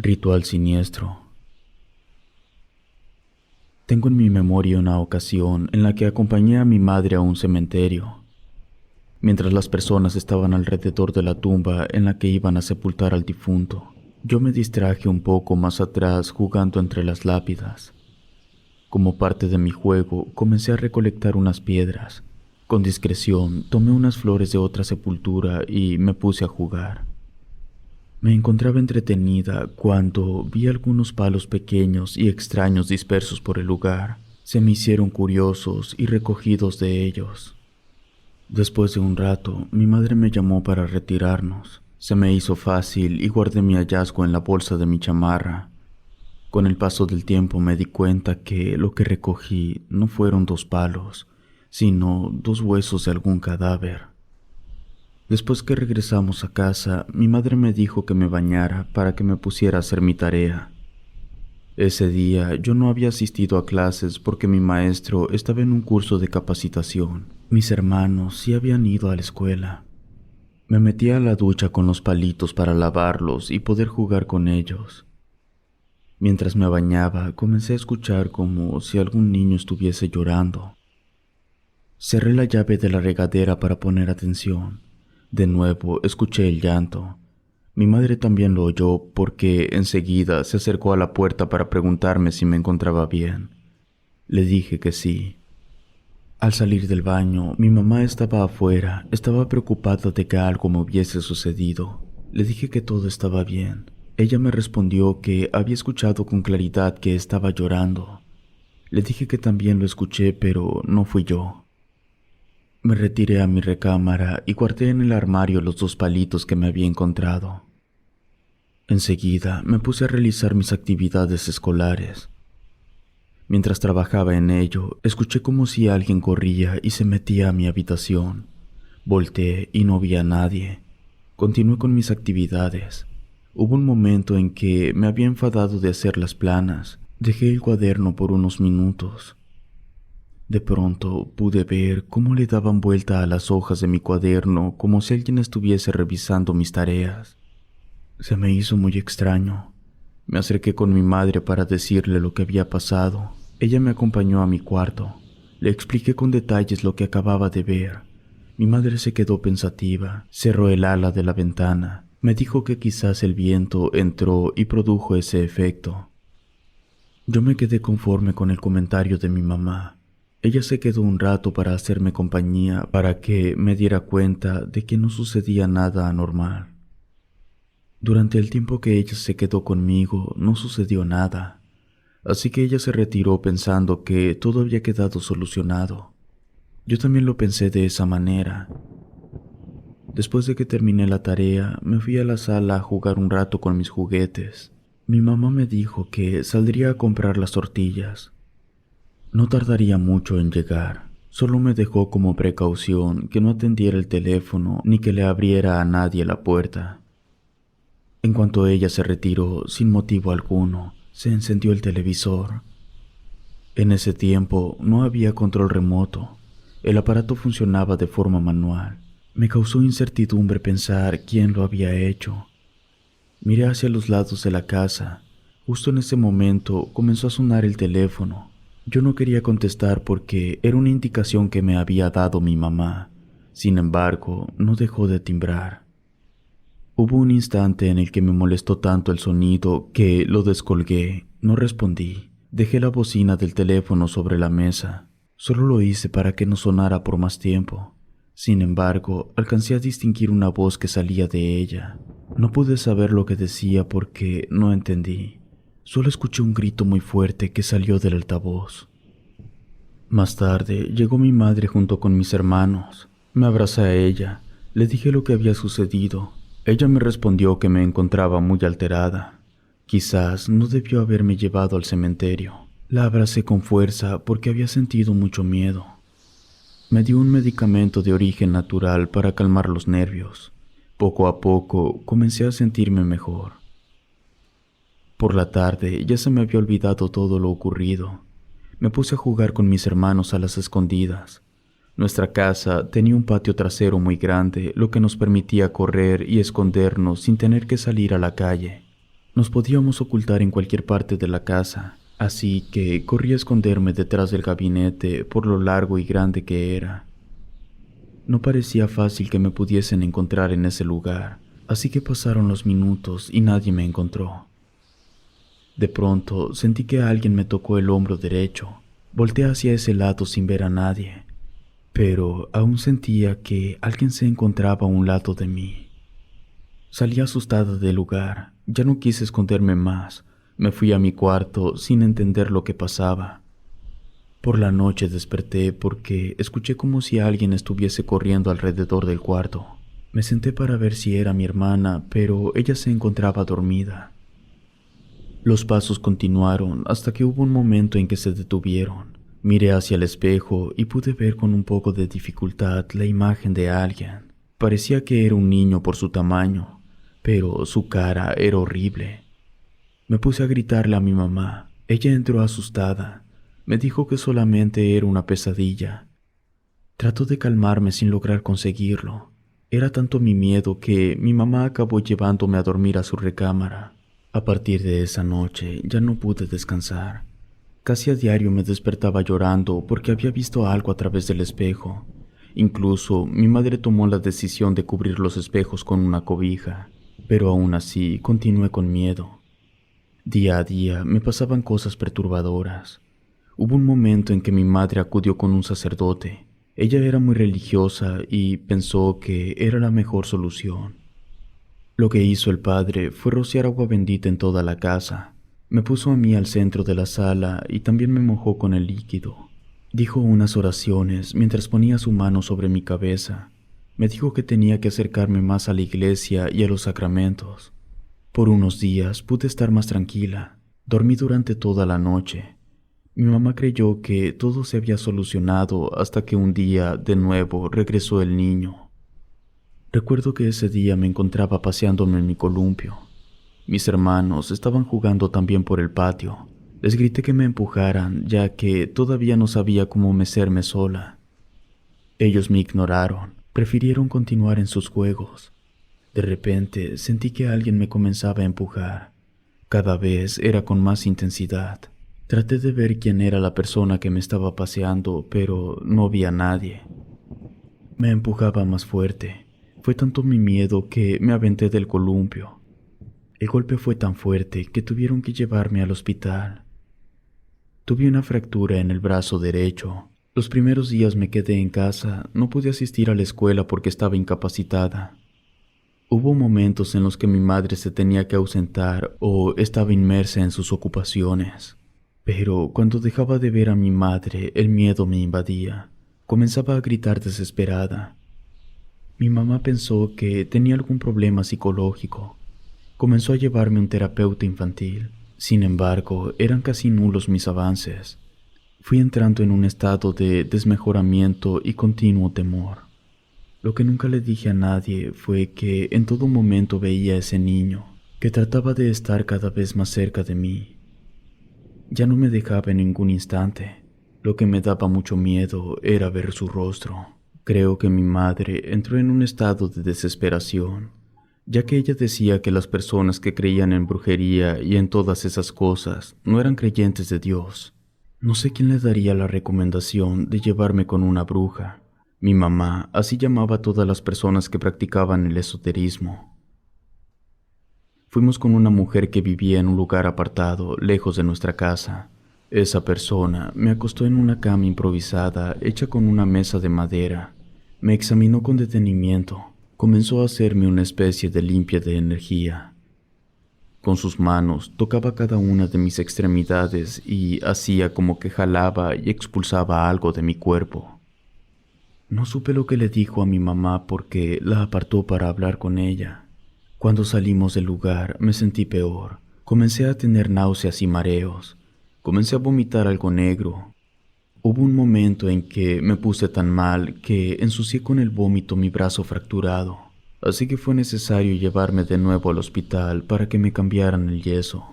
Ritual siniestro. Tengo en mi memoria una ocasión en la que acompañé a mi madre a un cementerio. Mientras las personas estaban alrededor de la tumba en la que iban a sepultar al difunto, yo me distraje un poco más atrás jugando entre las lápidas. Como parte de mi juego, comencé a recolectar unas piedras. Con discreción, tomé unas flores de otra sepultura y me puse a jugar. Me encontraba entretenida cuando vi algunos palos pequeños y extraños dispersos por el lugar. Se me hicieron curiosos y recogí dos de ellos. Después de un rato, mi madre me llamó para retirarnos. Se me hizo fácil y guardé mi hallazgo en la bolsa de mi chamarra. Con el paso del tiempo me di cuenta que lo que recogí no fueron dos palos, sino dos huesos de algún cadáver. Después que regresamos a casa, mi madre me dijo que me bañara para que me pusiera a hacer mi tarea. Ese día yo no había asistido a clases porque mi maestro estaba en un curso de capacitación. Mis hermanos sí habían ido a la escuela. Me metí a la ducha con los palitos para lavarlos y poder jugar con ellos. Mientras me bañaba, comencé a escuchar como si algún niño estuviese llorando. Cerré la llave de la regadera para poner atención. De nuevo escuché el llanto. Mi madre también lo oyó porque enseguida se acercó a la puerta para preguntarme si me encontraba bien. Le dije que sí. Al salir del baño, mi mamá estaba afuera, estaba preocupada de que algo me hubiese sucedido. Le dije que todo estaba bien. Ella me respondió que había escuchado con claridad que estaba llorando. Le dije que también lo escuché, pero no fui yo. Me retiré a mi recámara y guardé en el armario los dos palitos que me había encontrado. Enseguida me puse a realizar mis actividades escolares. Mientras trabajaba en ello, escuché como si alguien corría y se metía a mi habitación. Volteé y no vi a nadie. Continué con mis actividades. Hubo un momento en que me había enfadado de hacer las planas. Dejé el cuaderno por unos minutos. De pronto pude ver cómo le daban vuelta a las hojas de mi cuaderno como si alguien estuviese revisando mis tareas. Se me hizo muy extraño. Me acerqué con mi madre para decirle lo que había pasado. Ella me acompañó a mi cuarto. Le expliqué con detalles lo que acababa de ver. Mi madre se quedó pensativa, cerró el ala de la ventana. Me dijo que quizás el viento entró y produjo ese efecto. Yo me quedé conforme con el comentario de mi mamá. Ella se quedó un rato para hacerme compañía para que me diera cuenta de que no sucedía nada anormal. Durante el tiempo que ella se quedó conmigo no sucedió nada, así que ella se retiró pensando que todo había quedado solucionado. Yo también lo pensé de esa manera. Después de que terminé la tarea, me fui a la sala a jugar un rato con mis juguetes. Mi mamá me dijo que saldría a comprar las tortillas. No tardaría mucho en llegar. Solo me dejó como precaución que no atendiera el teléfono ni que le abriera a nadie la puerta. En cuanto ella se retiró, sin motivo alguno, se encendió el televisor. En ese tiempo no había control remoto. El aparato funcionaba de forma manual. Me causó incertidumbre pensar quién lo había hecho. Miré hacia los lados de la casa. Justo en ese momento comenzó a sonar el teléfono. Yo no quería contestar porque era una indicación que me había dado mi mamá. Sin embargo, no dejó de timbrar. Hubo un instante en el que me molestó tanto el sonido que lo descolgué. No respondí. Dejé la bocina del teléfono sobre la mesa. Solo lo hice para que no sonara por más tiempo. Sin embargo, alcancé a distinguir una voz que salía de ella. No pude saber lo que decía porque no entendí. Solo escuché un grito muy fuerte que salió del altavoz. Más tarde llegó mi madre junto con mis hermanos. Me abracé a ella. Le dije lo que había sucedido. Ella me respondió que me encontraba muy alterada. Quizás no debió haberme llevado al cementerio. La abracé con fuerza porque había sentido mucho miedo. Me dio un medicamento de origen natural para calmar los nervios. Poco a poco comencé a sentirme mejor. Por la tarde ya se me había olvidado todo lo ocurrido. Me puse a jugar con mis hermanos a las escondidas. Nuestra casa tenía un patio trasero muy grande, lo que nos permitía correr y escondernos sin tener que salir a la calle. Nos podíamos ocultar en cualquier parte de la casa, así que corrí a esconderme detrás del gabinete por lo largo y grande que era. No parecía fácil que me pudiesen encontrar en ese lugar, así que pasaron los minutos y nadie me encontró. De pronto sentí que alguien me tocó el hombro derecho. Volteé hacia ese lado sin ver a nadie, pero aún sentía que alguien se encontraba a un lado de mí. Salí asustada del lugar, ya no quise esconderme más. Me fui a mi cuarto sin entender lo que pasaba. Por la noche desperté porque escuché como si alguien estuviese corriendo alrededor del cuarto. Me senté para ver si era mi hermana, pero ella se encontraba dormida. Los pasos continuaron hasta que hubo un momento en que se detuvieron. Miré hacia el espejo y pude ver con un poco de dificultad la imagen de alguien. Parecía que era un niño por su tamaño, pero su cara era horrible. Me puse a gritarle a mi mamá. Ella entró asustada. Me dijo que solamente era una pesadilla. Trató de calmarme sin lograr conseguirlo. Era tanto mi miedo que mi mamá acabó llevándome a dormir a su recámara. A partir de esa noche ya no pude descansar. Casi a diario me despertaba llorando porque había visto algo a través del espejo. Incluso mi madre tomó la decisión de cubrir los espejos con una cobija, pero aún así continué con miedo. Día a día me pasaban cosas perturbadoras. Hubo un momento en que mi madre acudió con un sacerdote. Ella era muy religiosa y pensó que era la mejor solución. Lo que hizo el padre fue rociar agua bendita en toda la casa. Me puso a mí al centro de la sala y también me mojó con el líquido. Dijo unas oraciones mientras ponía su mano sobre mi cabeza. Me dijo que tenía que acercarme más a la iglesia y a los sacramentos. Por unos días pude estar más tranquila. Dormí durante toda la noche. Mi mamá creyó que todo se había solucionado hasta que un día, de nuevo, regresó el niño. Recuerdo que ese día me encontraba paseándome en mi columpio. Mis hermanos estaban jugando también por el patio. Les grité que me empujaran, ya que todavía no sabía cómo mecerme sola. Ellos me ignoraron, prefirieron continuar en sus juegos. De repente sentí que alguien me comenzaba a empujar. Cada vez era con más intensidad. Traté de ver quién era la persona que me estaba paseando, pero no vi a nadie. Me empujaba más fuerte. Fue tanto mi miedo que me aventé del columpio. El golpe fue tan fuerte que tuvieron que llevarme al hospital. Tuve una fractura en el brazo derecho. Los primeros días me quedé en casa, no pude asistir a la escuela porque estaba incapacitada. Hubo momentos en los que mi madre se tenía que ausentar o estaba inmersa en sus ocupaciones. Pero cuando dejaba de ver a mi madre, el miedo me invadía. Comenzaba a gritar desesperada. Mi mamá pensó que tenía algún problema psicológico. Comenzó a llevarme a un terapeuta infantil. Sin embargo, eran casi nulos mis avances. Fui entrando en un estado de desmejoramiento y continuo temor. Lo que nunca le dije a nadie fue que en todo momento veía a ese niño, que trataba de estar cada vez más cerca de mí. Ya no me dejaba en ningún instante. Lo que me daba mucho miedo era ver su rostro. Creo que mi madre entró en un estado de desesperación, ya que ella decía que las personas que creían en brujería y en todas esas cosas no eran creyentes de Dios. No sé quién le daría la recomendación de llevarme con una bruja. Mi mamá así llamaba a todas las personas que practicaban el esoterismo. Fuimos con una mujer que vivía en un lugar apartado, lejos de nuestra casa. Esa persona me acostó en una cama improvisada hecha con una mesa de madera. Me examinó con detenimiento. Comenzó a hacerme una especie de limpia de energía. Con sus manos tocaba cada una de mis extremidades y hacía como que jalaba y expulsaba algo de mi cuerpo. No supe lo que le dijo a mi mamá porque la apartó para hablar con ella. Cuando salimos del lugar me sentí peor. Comencé a tener náuseas y mareos. Comencé a vomitar algo negro. Hubo un momento en que me puse tan mal que ensucié con el vómito mi brazo fracturado, así que fue necesario llevarme de nuevo al hospital para que me cambiaran el yeso.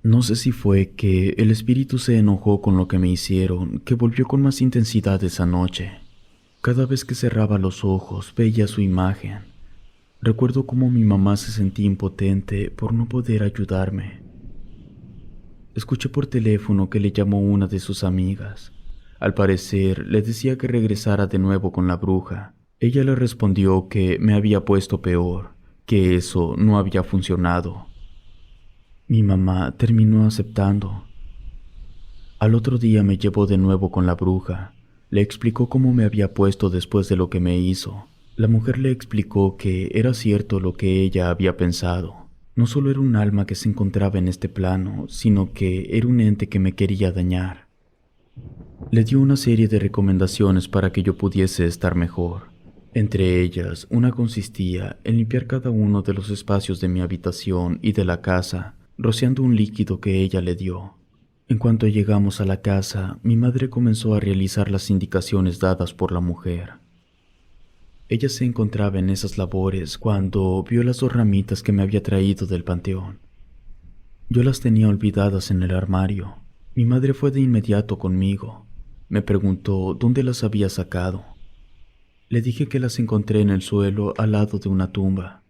No sé si fue que el espíritu se enojó con lo que me hicieron, que volvió con más intensidad esa noche. Cada vez que cerraba los ojos veía su imagen. Recuerdo cómo mi mamá se sentía impotente por no poder ayudarme. Escuché por teléfono que le llamó una de sus amigas. Al parecer, le decía que regresara de nuevo con la bruja. Ella le respondió que me había puesto peor, que eso no había funcionado. Mi mamá terminó aceptando. Al otro día me llevó de nuevo con la bruja. Le explicó cómo me había puesto después de lo que me hizo. La mujer le explicó que era cierto lo que ella había pensado. No solo era un alma que se encontraba en este plano, sino que era un ente que me quería dañar. Le dio una serie de recomendaciones para que yo pudiese estar mejor. Entre ellas, una consistía en limpiar cada uno de los espacios de mi habitación y de la casa, rociando un líquido que ella le dio. En cuanto llegamos a la casa, mi madre comenzó a realizar las indicaciones dadas por la mujer. Ella se encontraba en esas labores cuando vio las 2 ramitas que me había traído del panteón. Yo las tenía olvidadas en el armario. Mi madre fue de inmediato conmigo. Me preguntó dónde las había sacado. Le dije que las encontré en el suelo al lado de una tumba.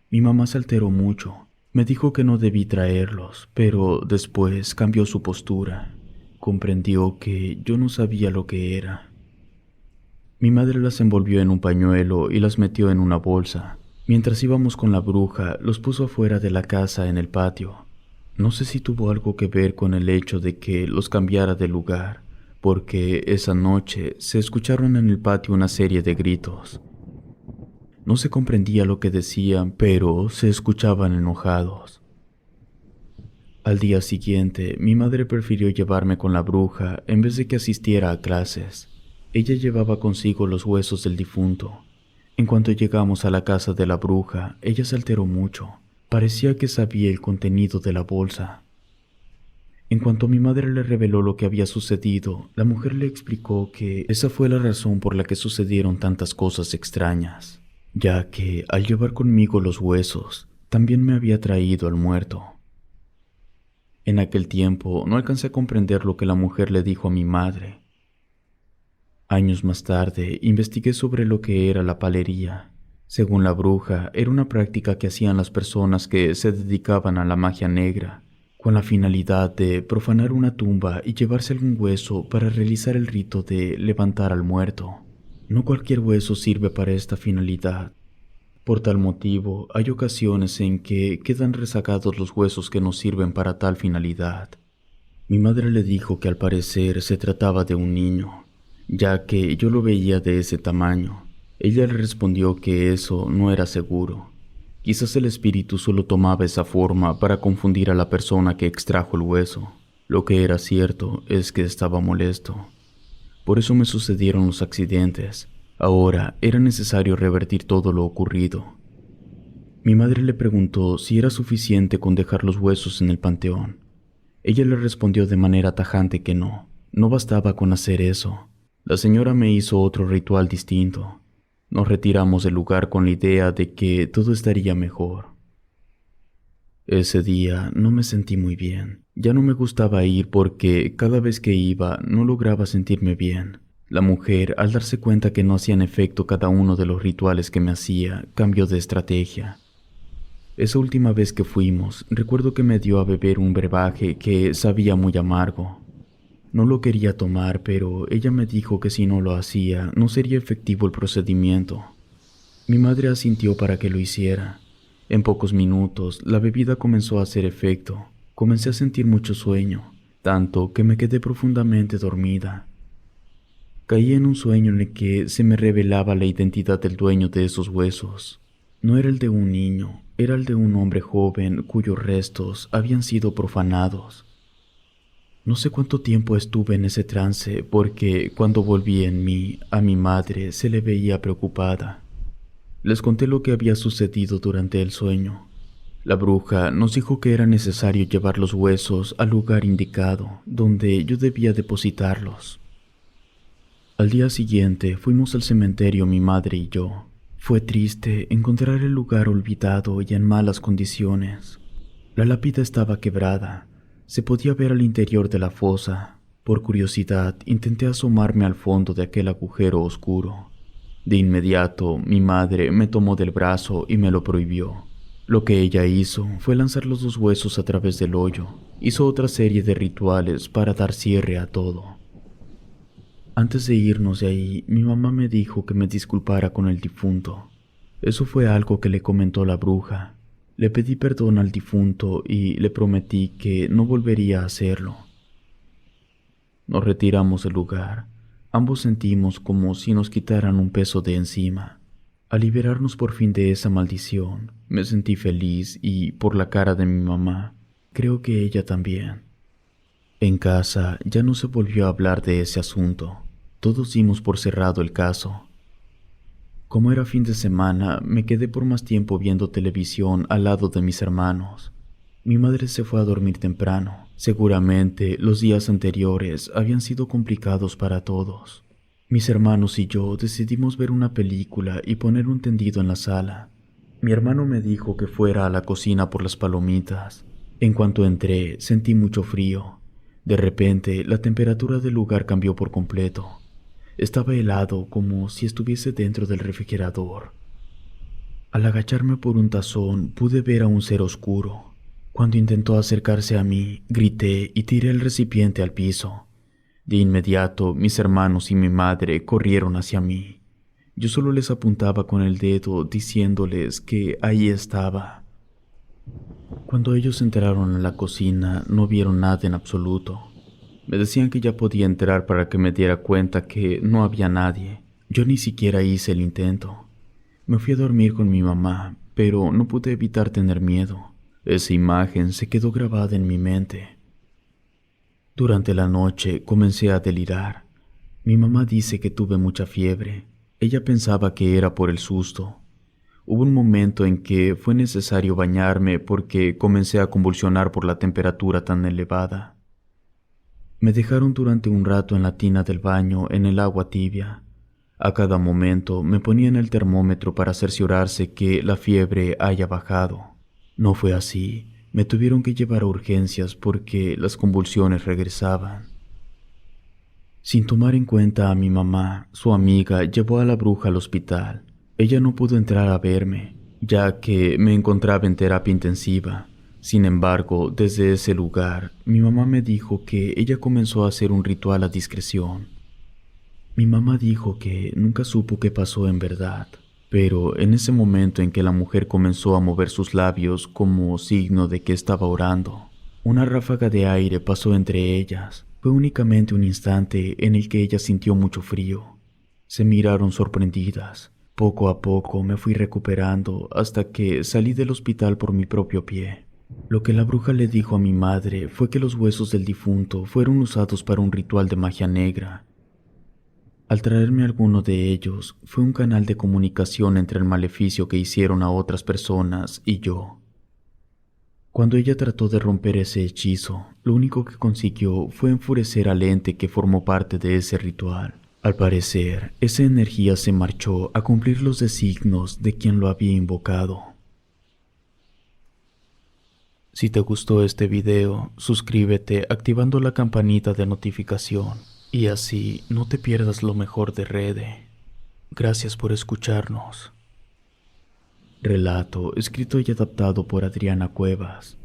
Mi mamá se alteró mucho. Me dijo que no debí traerlos, pero después cambió su postura. Comprendió que yo no sabía lo que era. Mi madre las envolvió en un pañuelo y las metió en una bolsa. Mientras íbamos con la bruja, los puso afuera de la casa en el patio. No sé si tuvo algo que ver con el hecho de que los cambiara de lugar, porque esa noche se escucharon en el patio una serie de gritos. No se comprendía lo que decían, pero se escuchaban enojados. Al día siguiente, mi madre prefirió llevarme con la bruja en vez de que asistiera a clases. Ella llevaba consigo los huesos del difunto. En cuanto llegamos a la casa de la bruja, ella se alteró mucho. Parecía que sabía el contenido de la bolsa. En cuanto mi madre le reveló lo que había sucedido, la mujer le explicó que esa fue la razón por la que sucedieron tantas cosas extrañas, ya que al llevar conmigo los huesos, también me había traído al muerto. En aquel tiempo no alcancé a comprender lo que la mujer le dijo a mi madre. Años más tarde, investigué sobre lo que era la palería. Según la bruja, era una práctica que hacían las personas que se dedicaban a la magia negra, con la finalidad de profanar una tumba y llevarse algún hueso para realizar el rito de levantar al muerto. No cualquier hueso sirve para esta finalidad. Por tal motivo, hay ocasiones en que quedan rezagados los huesos que no sirven para tal finalidad. Mi madre le dijo que al parecer se trataba de un niño, ya que yo lo veía de ese tamaño. Ella le respondió que eso no era seguro. Quizás el espíritu solo tomaba esa forma para confundir a la persona que extrajo el hueso. Lo que era cierto es que estaba molesto. Por eso me sucedieron los accidentes. Ahora era necesario revertir todo lo ocurrido. Mi madre le preguntó si era suficiente con dejar los huesos en el panteón. Ella le respondió de manera tajante que no bastaba con hacer eso. La señora me hizo otro ritual distinto. Nos retiramos del lugar con la idea de que todo estaría mejor. Ese día no me sentí muy bien. Ya no me gustaba ir porque cada vez que iba no lograba sentirme bien. La mujer, al darse cuenta que no hacían efecto cada uno de los rituales que me hacía, cambió de estrategia. Esa última vez que fuimos, recuerdo que me dio a beber un brebaje que sabía muy amargo. No lo quería tomar, pero ella me dijo que si no lo hacía, no sería efectivo el procedimiento. Mi madre asintió para que lo hiciera. En pocos minutos, la bebida comenzó a hacer efecto. Comencé a sentir mucho sueño, tanto que me quedé profundamente dormida. Caí en un sueño en el que se me revelaba la identidad del dueño de esos huesos. No era el de un niño, era el de un hombre joven cuyos restos habían sido profanados. No sé cuánto tiempo estuve en ese trance porque cuando volví en mí, a mi madre se le veía preocupada. Les conté lo que había sucedido durante el sueño. La bruja nos dijo que era necesario llevar los huesos al lugar indicado, donde yo debía depositarlos. Al día siguiente fuimos al cementerio mi madre y yo. Fue triste encontrar el lugar olvidado y en malas condiciones. La lápida estaba quebrada. Se podía ver al interior de la fosa. Por curiosidad, intenté asomarme al fondo de aquel agujero oscuro. De inmediato, mi madre me tomó del brazo y me lo prohibió. Lo que ella hizo fue lanzar los 2 huesos a través del hoyo. Hizo otra serie de rituales para dar cierre a todo. Antes de irnos de ahí, mi mamá me dijo que me disculpara con el difunto. Eso fue algo que le comentó la bruja. Le pedí perdón al difunto y le prometí que no volvería a hacerlo. Nos retiramos del lugar. Ambos sentimos como si nos quitaran un peso de encima. Al liberarnos por fin de esa maldición, me sentí feliz y, por la cara de mi mamá, creo que ella también. En casa ya no se volvió a hablar de ese asunto. Todos dimos por cerrado el caso. Como era fin de semana, me quedé por más tiempo viendo televisión al lado de mis hermanos. Mi madre se fue a dormir temprano. Seguramente los días anteriores habían sido complicados para todos. Mis hermanos y yo decidimos ver una película y poner un tendido en la sala. Mi hermano me dijo que fuera a la cocina por las palomitas. En cuanto entré, sentí mucho frío. De repente, la temperatura del lugar cambió por completo. Estaba helado, como si estuviese dentro del refrigerador. Al agacharme por un tazón, pude ver a un ser oscuro. Cuando intentó acercarse a mí, grité y tiré el recipiente al piso. De inmediato, mis hermanos y mi madre corrieron hacia mí. Yo solo les apuntaba con el dedo, diciéndoles que ahí estaba. Cuando ellos entraron a la cocina, no vieron nada en absoluto. Me decían que ya podía entrar para que me diera cuenta que no había nadie. Yo ni siquiera hice el intento. Me fui a dormir con mi mamá, pero no pude evitar tener miedo. Esa imagen se quedó grabada en mi mente. Durante la noche comencé a delirar. Mi mamá dice que tuve mucha fiebre. Ella pensaba que era por el susto. Hubo un momento en que fue necesario bañarme porque comencé a convulsionar por la temperatura tan elevada. Me dejaron durante un rato en la tina del baño en el agua tibia. A cada momento me ponían el termómetro para cerciorarse que la fiebre haya bajado. No fue así. Me tuvieron que llevar a urgencias porque las convulsiones regresaban. Sin tomar en cuenta a mi mamá, su amiga llevó a la bruja al hospital. Ella no pudo entrar a verme, ya que me encontraba en terapia intensiva. Sin embargo, desde ese lugar, mi mamá me dijo que ella comenzó a hacer un ritual a discreción. Mi mamá dijo que nunca supo qué pasó en verdad, pero en ese momento en que la mujer comenzó a mover sus labios como signo de que estaba orando, una ráfaga de aire pasó entre ellas. Fue únicamente un instante en el que ella sintió mucho frío. Se miraron sorprendidas. Poco a poco me fui recuperando hasta que salí del hospital por mi propio pie. Lo que la bruja le dijo a mi madre fue que los huesos del difunto fueron usados para un ritual de magia negra. Al traerme alguno de ellos, fue un canal de comunicación entre el maleficio que hicieron a otras personas y yo. Cuando ella trató de romper ese hechizo, lo único que consiguió fue enfurecer al ente que formó parte de ese ritual. Al parecer, esa energía se marchó a cumplir los designios de quien lo había invocado. Si te gustó este video, suscríbete activando la campanita de notificación y así no te pierdas lo mejor de Rede. Gracias por escucharnos. Relato escrito y adaptado por Adriana Cuevas.